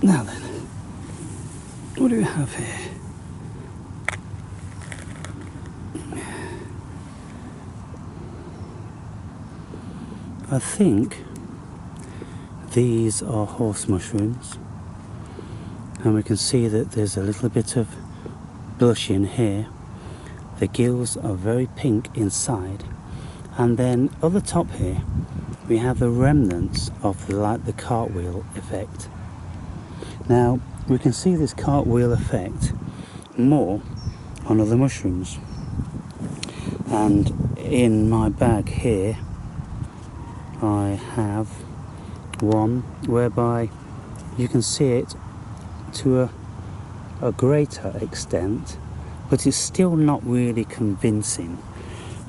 Now then, what do we have here? I think these are horse mushrooms, and we can see that there's a little bit of blush in here. The gills are very pink inside, and then on the top here we have the remnants of the cartwheel effect. Now we can see this cartwheel effect more on other mushrooms, and in my bag here I have one whereby you can see it to a greater extent, but it's still not really convincing.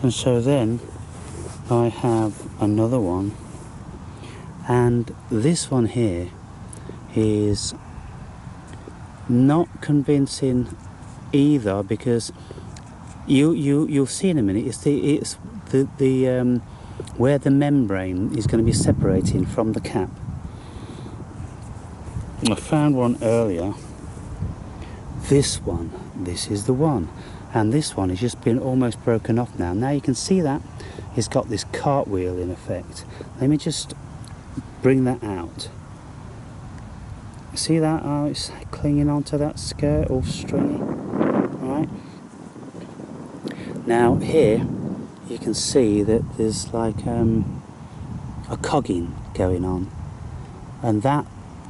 And so then I have another one, and this one here is not convincing either, because you'll see in a minute it's the where the membrane is going to be separating from the cap. I found one earlier. This is the one, and this one has just been almost broken off now. Now you can see that it's got this cartwheel in effect. Let me just bring that out. See that? Oh, it's clinging onto that skirt, all stringy. Right. Now here you can see that there's like a cogging going on, and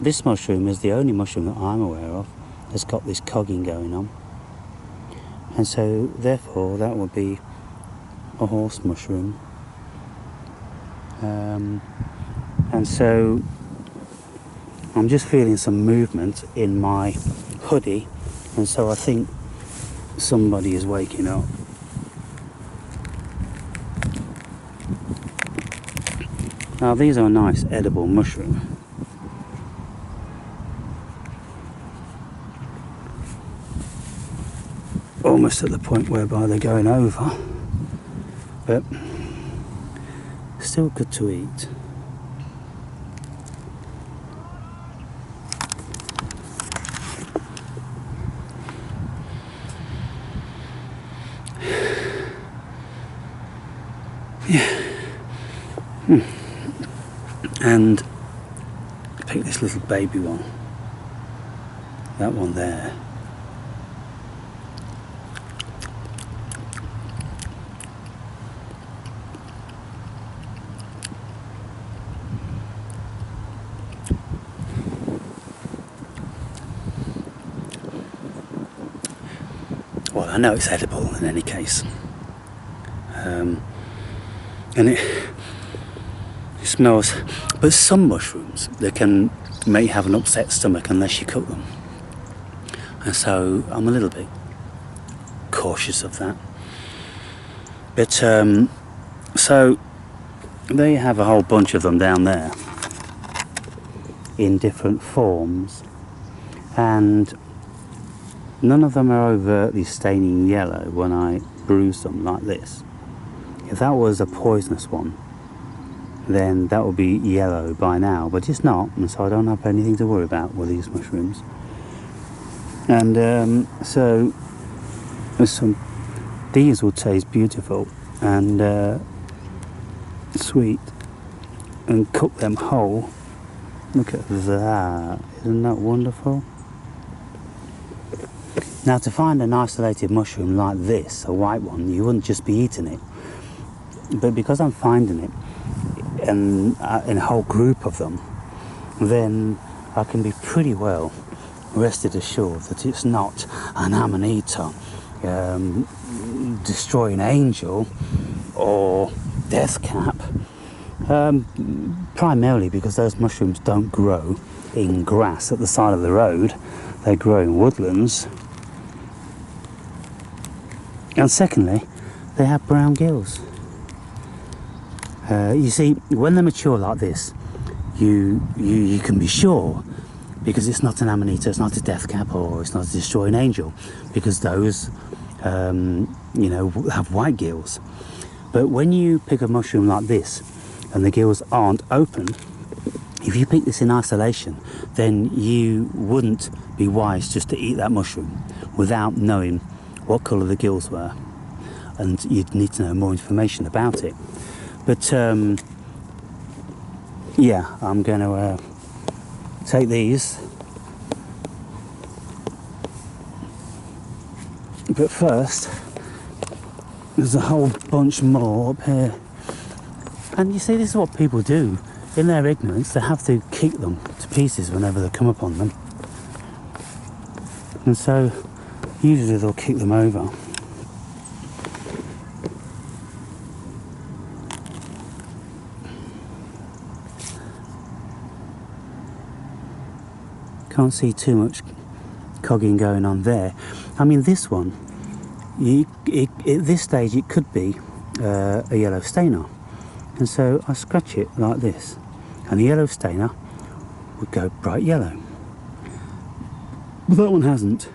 this mushroom is the only mushroom that I'm aware of that's got this cogging going on, and so therefore that would be a horse mushroom. And so I'm just feeling some movement in my hoodie, and so I think somebody is waking up. Now these are a nice edible mushroom. Almost at the point whereby they're going over, but still good to eat. Yeah. And pick this little baby one, that one there. Well, I know it's edible in any case, and it smells, but some mushrooms, they may have an upset stomach unless you cook them, and so I'm a little bit cautious of that. But so they have a whole bunch of them down there in different forms, and none of them are overtly staining yellow when I bruise them like this. If that was a poisonous one, then that would be yellow by now, but it's not, and so I don't have anything to worry about with these mushrooms. And so these will taste beautiful and sweet, and cook them whole. Look at that, isn't that wonderful? Now, to find an isolated mushroom like this, a white one, you wouldn't just be eating it, but because I'm finding it in a whole group of them, then I can be pretty well rested assured that it's not an amanita, destroying angel, or death cap, primarily because those mushrooms don't grow in grass at the side of the road, they grow in woodlands, and secondly, they have brown gills. You see, when they're mature like this, you can be sure, because it's not an amanita, it's not a death cap, or it's not a destroying angel, because those have white gills. But when you pick a mushroom like this and the gills aren't open, If you pick this in isolation, then you wouldn't be wise just to eat that mushroom without knowing what colour the gills were, and you'd need to know more information about it. But yeah, I'm going to take these, but first there's a whole bunch more up here, and you see, this is what people do. In their ignorance, they have to kick them to pieces whenever they come upon them. And so, usually they'll kick them over. Can't see too much cogging going on there. I mean, this one, at this stage, it could be a yellow stainer. And so I scratch it like this, and the yellow stainer would go bright yellow. But that one hasn't,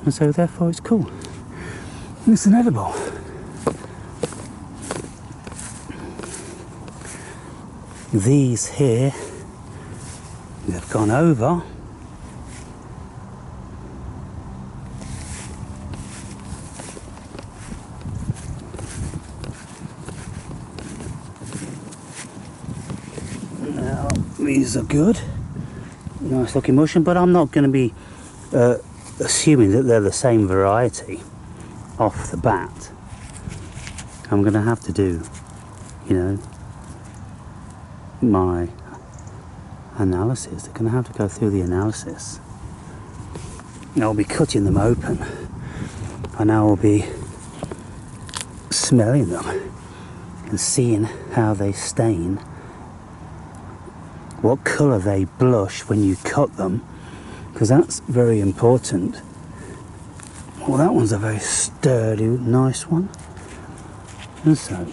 and so therefore it's cool. And it's an edible. These here, they've gone over. These are good, nice looking mushroom, but I'm not going to be assuming that they're the same variety off the bat. I'm going to have to do, you know, my analysis. They're going to have to go through the analysis. I'll be cutting them open, and I will be smelling them and seeing how they stain, what colour they blush when you cut them, because that's very important. Well, that one's a very sturdy, nice one. And so,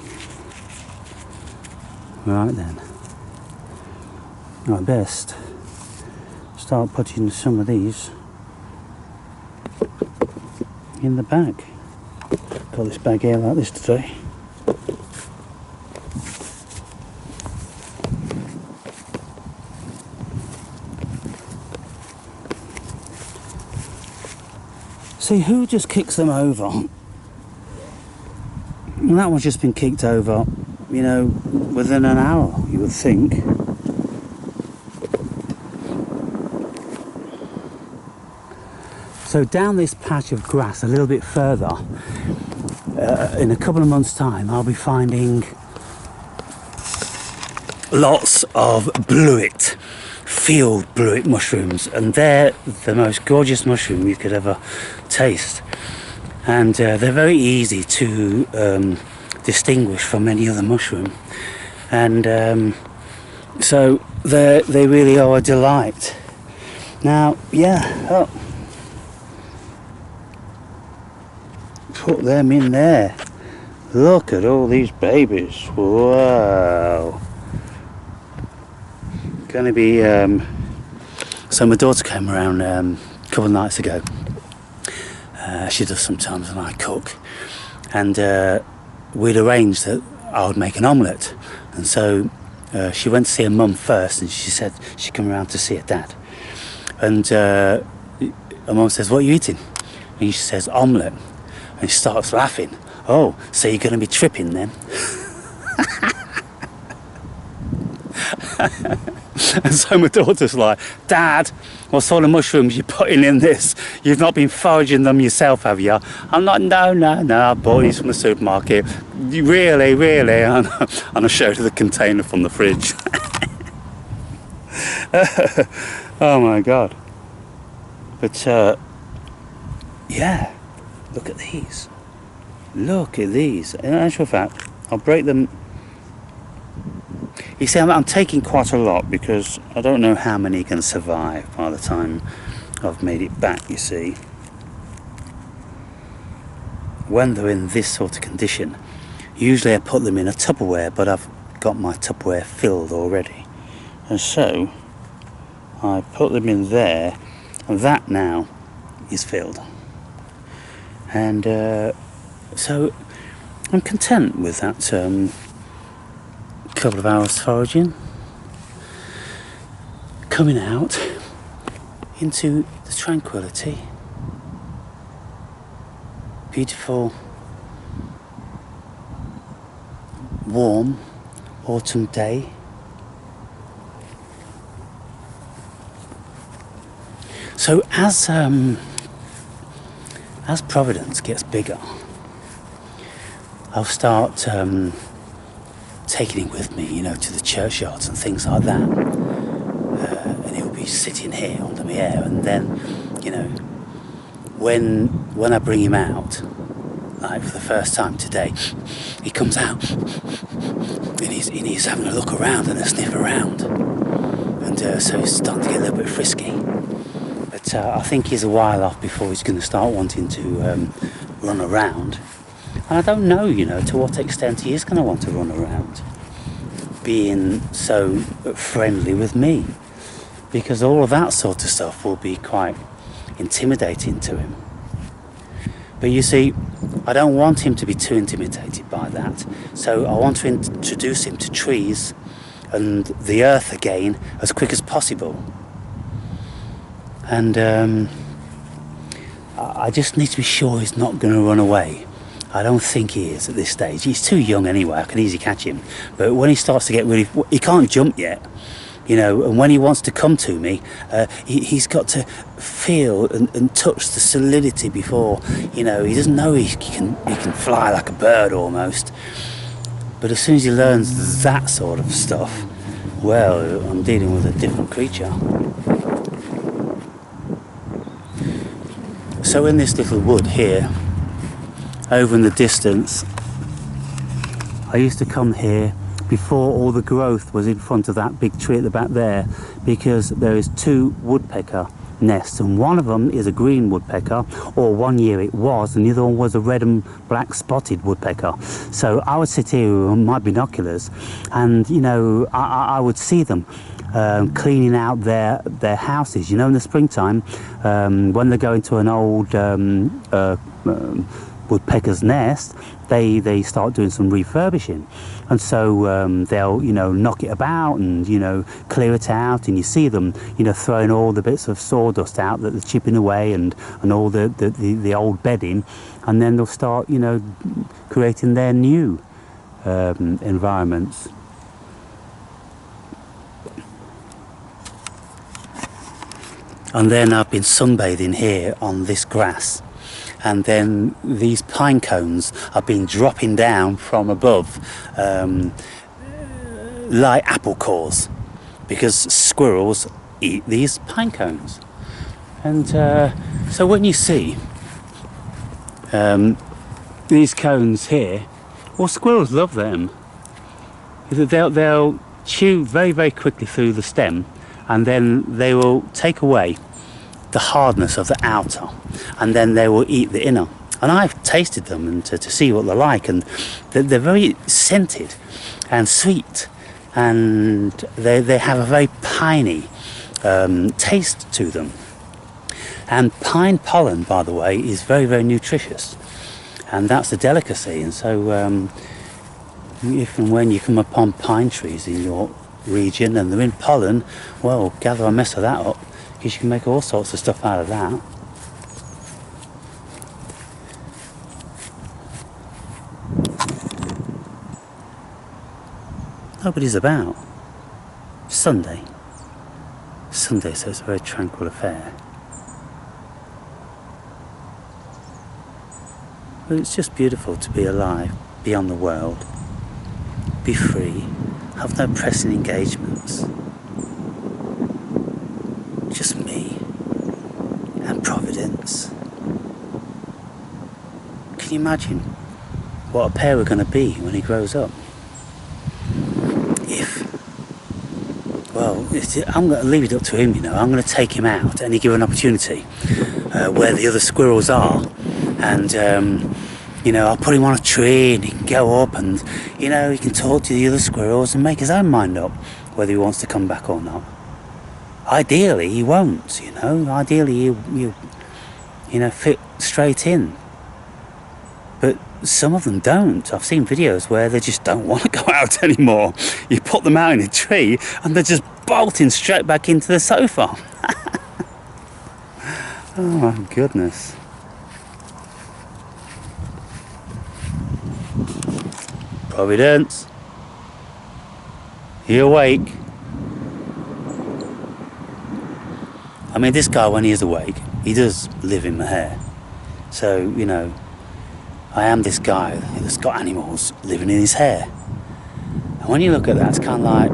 right then, I best start putting some of these in the bag. Got this bag here like this today. See, who just kicks them over? Well, that one's just been kicked over, you know, within an hour, you would think. So down this patch of grass a little bit further, in a couple of months' time, I'll be finding lots of blewit, field blewit mushrooms, and they're the most gorgeous mushroom you could ever taste, and they're very easy to distinguish from any other mushroom, and so they really are a delight. Now, yeah, put them in there. Look at all these babies. Wow. Gonna be so my daughter came around a couple of nights ago. She does sometimes when I cook, and we'd arranged that I would make an omelette, and so she went to see her mum first, and she said she'd come around to see her dad, and her mum says, "What are you eating?" And she says, "Omelette," and she starts laughing. "Oh, so you're going to be tripping then?" And so my daughter's like, "Dad, what sort of mushrooms you putting in this? You've not been foraging them yourself, have you?" I'm like, no, I bought these from the supermarket. Really? And I showed her the container from the fridge. Oh my God. But yeah, look at these. Look at these. In actual fact, I'll break them. You see, I'm taking quite a lot because I don't know how many can survive by the time I've made it back, you see. When they're in this sort of condition, usually I put them in a Tupperware, but I've got my Tupperware filled already. And so, I put them in there, and that now is filled. And so, I'm content with that couple of hours foraging. coming out into the tranquility. Beautiful, warm autumn day. So as Providence gets bigger, I'll start taking it with me, you know, to the churchyards and things like that. And he'll be sitting here under my hair, and then, you know, when I bring him out, like for the first time today, he comes out and he's having a look around and a sniff around, and so he's starting to get a little bit frisky. But I think he's a while off before he's going to start wanting to run around. And I don't know, you know, to what extent he is going to want to run around, being so friendly with me, because all of that sort of stuff will be quite intimidating to him. But you see, I don't want him to be too intimidated by that, so I want to introduce him to trees and the earth again as quick as possible. And I just need to be sure he's not going to run away. I don't think he is at this stage. He's too young anyway, I can easily catch him. But when he starts to get really... he can't jump yet, you know, and when he wants to come to me, he's got to feel and touch the solidity before, you know, he doesn't know he can fly like a bird almost. But as soon as he learns that sort of stuff, well, I'm dealing with a different creature. So in this little wood here, over in the distance, I used to come here before all the growth was in front of that big tree at the back there, because there is 2 woodpecker nests, and one of them is a green woodpecker, or one year it was, and the other one was a red and black spotted woodpecker. So I would sit here with my binoculars, and you know, I would see them cleaning out their houses, you know, in the springtime, when they go into an old woodpecker's nest, they start doing some refurbishing, and so they'll, you know, knock it about and, you know, clear it out, and you see them, you know, throwing all the bits of sawdust out that they're chipping away, and all the old bedding, and then they'll start, you know, creating their new environments. And then I've been sunbathing here on this grass, and then these pine cones have been dropping down from above like apple cores, because squirrels eat these pine cones. And so when you see these cones here, well, squirrels love them. They'll chew very, very quickly through the stem, and then they will take away the hardness of the outer, and then they will eat the inner. And I've tasted them and to see what they're like, and they're very scented and sweet, and they have a very piney taste to them. And pine pollen, by the way, is very, very nutritious, and that's a delicacy. And so if and when you come upon pine trees in your region and they're in pollen, well, gather a mess of that up, because you can make all sorts of stuff out of that. Nobody's about. Sunday, so it's a very tranquil affair. But it's just beautiful to be alive, be on the world, be free, have no pressing engagements. Just me and Providence. Can you imagine what a pair we're going to be when he grows up? I'm going to leave it up to him, you know. I'm going to take him out any given opportunity where the other squirrels are, and you know, I'll put him on a tree and he can go up, and you know, he can talk to the other squirrels and make his own mind up whether he wants to come back or not. Ideally he won't, you know. Ideally he'll you know, fit straight in, but some of them don't. I've seen videos where they just don't want to go out anymore. You put them out in a tree and they're just bolting straight back into the sofa. Oh my goodness. Providence. You awake? I mean, this guy, when he is awake, he does live in my hair. So, you know, I am this guy that's got animals living in his hair. And when you look at that, it's kind of like,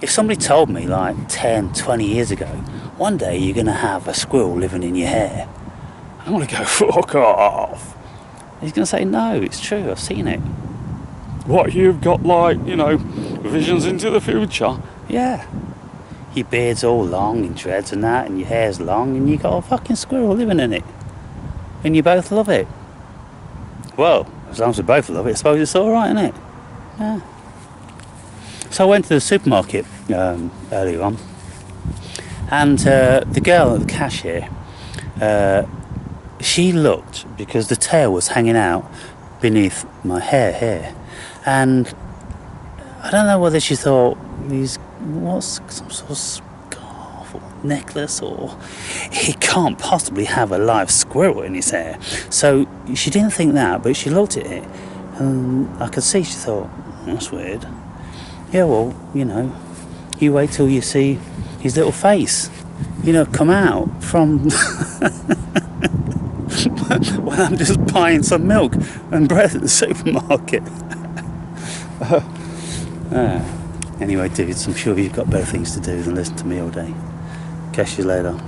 if somebody told me like 10, 20 years ago, one day you're going to have a squirrel living in your hair, I'm going to go, fuck off. He's going to say, no, it's true, I've seen it. What, you've got like, you know, visions into the future? Yeah. Your beard's all long and dreads and that, and your hair's long, and you got a fucking squirrel living in it. And you both love it. Well, as long as we both love it, I suppose it's alright, isn't it? Yeah. So I went to the supermarket earlier on, and the girl at the cashier, she looked, because the tail was hanging out beneath my hair here, and I don't know whether she thought, what's some sort of scarf or necklace, or he can't possibly have a live squirrel in his hair. So she didn't think that, but she looked at it, and I could see she thought, that's weird. Yeah, well, you know, you wait till you see his little face, you know, come out from when I'm just buying some milk and bread at the supermarket. Anyway, dudes, I'm sure you've got better things to do than listen to me all day. Catch you later.